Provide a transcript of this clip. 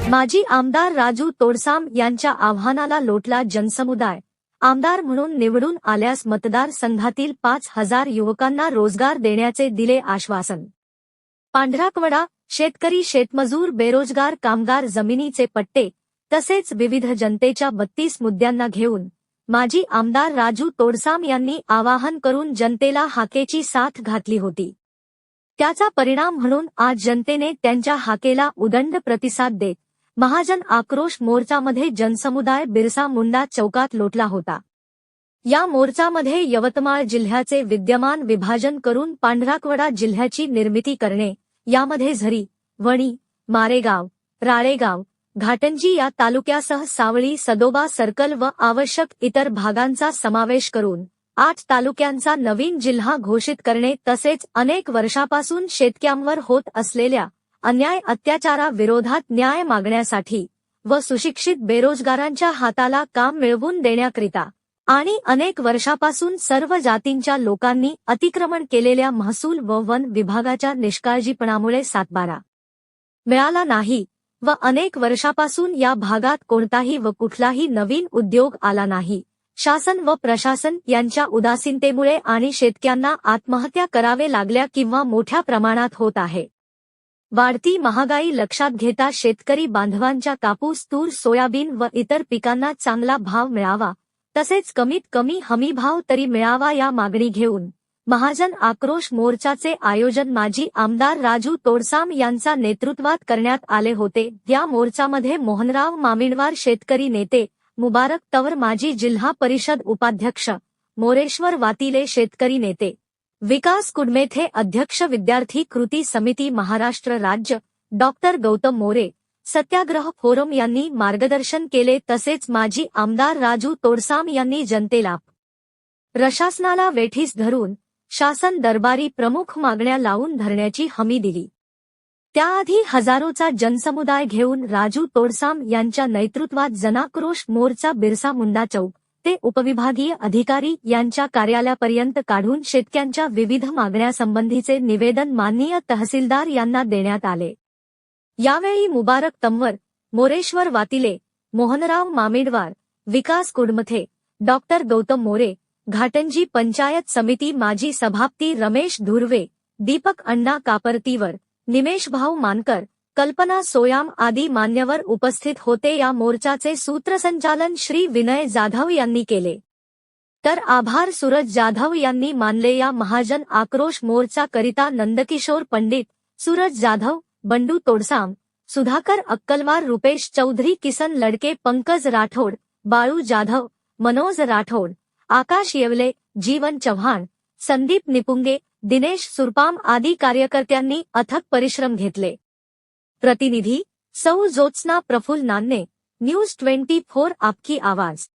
माजी आमदार राजू तोडसाम यांच्या आव्हानाला लोटला जनसमुदाय. आमदार म्हणून निवडून आल्यास मतदारसंघातील 5,000 युवकांना रोजगार देण्याचे दिले आश्वासन. पांढराकवडा शेतकरी, शेतमजूर, बेरोजगार कामगार, जमिनीचे पट्टे तसेच विविध जनतेच्या 32 मुद्द्यांना घेऊन माजी आमदार राजू तोडसाम यांनी आवाहन करून जनतेला हाकेची साथ घातली होती. त्याचा परिणाम म्हणून आज जनतेने त्यांच्या हाकेला उदंड प्रतिसाद देत महाजन आक्रोश मोर्चामध्ये जनसमुदाय बिरसा मुंडा चौकात लोटला होता. या मोर्चामध्ये यवतमाळ जिल्ह्याचे विद्यमान विभाजन करून पांढराकवडा जिल्ह्याची निर्मिती करणे, यामध्ये झरी, वणी, मारेगाव, राळेगाव, घाटंजी या तालुक्यासह सावळी, सदोबा सर्कल व आवश्यक इतर भागांचा समावेश करून 8 तालुक्यांचा नवीन जिल्हा घोषित करणे तसेच अनेक वर्षापासून शेतकऱ्यांवर होत असलेल्या अन्याय अत्याचाराविरोधात न्याय मागण्यासाठी व सुशिक्षित बेरोजगारांच्या हाताला काम मिळवून देण्याकरिता आणि अनेक वर्षापासून सर्व जातींच्या लोकांनी अतिक्रमण केलेल्या महसूल व वन विभागाच्या निष्काळजीपणामुळे सातबारा मिळाला नाही व अनेक वर्षापासून या भागात कोणताही व कुठलाही नवीन उद्योग आला नाही. शासन व प्रशासन यांच्या उदासीनतेमुळे आणि शेतकऱ्यांना आत्महत्या करावे लागल्या किंवा मोठ्या प्रमाणात होत आहे. वाढती महागाई लक्षात घेता शेतकरी बांधवांच्या कापूस, तूर, सोयाबीन व इतर पिकांना चांगला भाव मिळावा तसेच कमीत कमी हमीभाव तरी मिळावा या मागणी घेऊन महाजन आक्रोश मोर्चाचे आयोजन माजी आमदार राजू तोडसाम यांच्या नेतृत्वात करण्यात आले होते. या मोर्चामध्ये मोहनराव मामिंडवार शेतकरी नेते, मुबारक तवर माजी जिल्हा परिषद उपाध्यक्ष, मोरेश्वर वातिले शेतकरी नेते, विकास कुडमेथे अध्यक्ष, विद्यार्थी कृती समिती महाराष्ट्र राज्य डॉक्टर गौतम मोरे, सत्याग्रह फोरम यांनी मार्गदर्शन केले. तसेच माजी आमदार राजू तोडसाम यांनी जनतेला प्रशासनाला वेठीस धरून शासन दरबारी प्रमुख मागण्या लावून धरण्याची हमी दिली. त्याआधी हजारोचा जनसमुदाय घेऊन राजू तोडसाम यांच्या नेतृत्वात जनाक्रोश मोर्चा बिरसा मुंडा चौक ते उपविभागीय अधिकारी यांच्या कार्यालयापर्यंत काढून शेतकऱ्यांच्या विविध मागण्यासंबंधीचे निवेदन माननीय तहसीलदार यांना देण्यात आले. यावेळी मुबारक तंवर, मोरेश्वर वातिले, मोहनराव मामिंडवार, विकास कुडमथे, डॉक्टर गौतम मोरे, घाटंजी पंचायत समिती माजी सभापती रमेश धुर्वे, दीपक अण्णा कापरतीवर, निमेश भाऊ मानकर, कल्पना सोयाम आदी मान्यवर उपस्थित होते. या मोर्चाचे सूत्रसंचालन श्री विनय जाधव यांनी केले. तर आभार सूरज जाधव यांनी मानले. या महाजन आक्रोश मोर्चा करिता नंदकिशोर पंडित, सूरज जाधव, बंडू तोडसाम, सुधाकर अक्कलवार, रुपेश चौधरी, किसन लडके, पंकज राठोड, बाळू जाधव, मनोज राठोड, आकाश येवले, जीवन चव्हाण, संदीप निपुंगे, दिनेश सुरपाम आदी कार्यकर्त्यांनी अथक परिश्रम घेतले. प्रतिनिधी सौ ज्योत्स्ना प्रफुल्ल नान्ने, न्यूज 24 आपकी आवाज.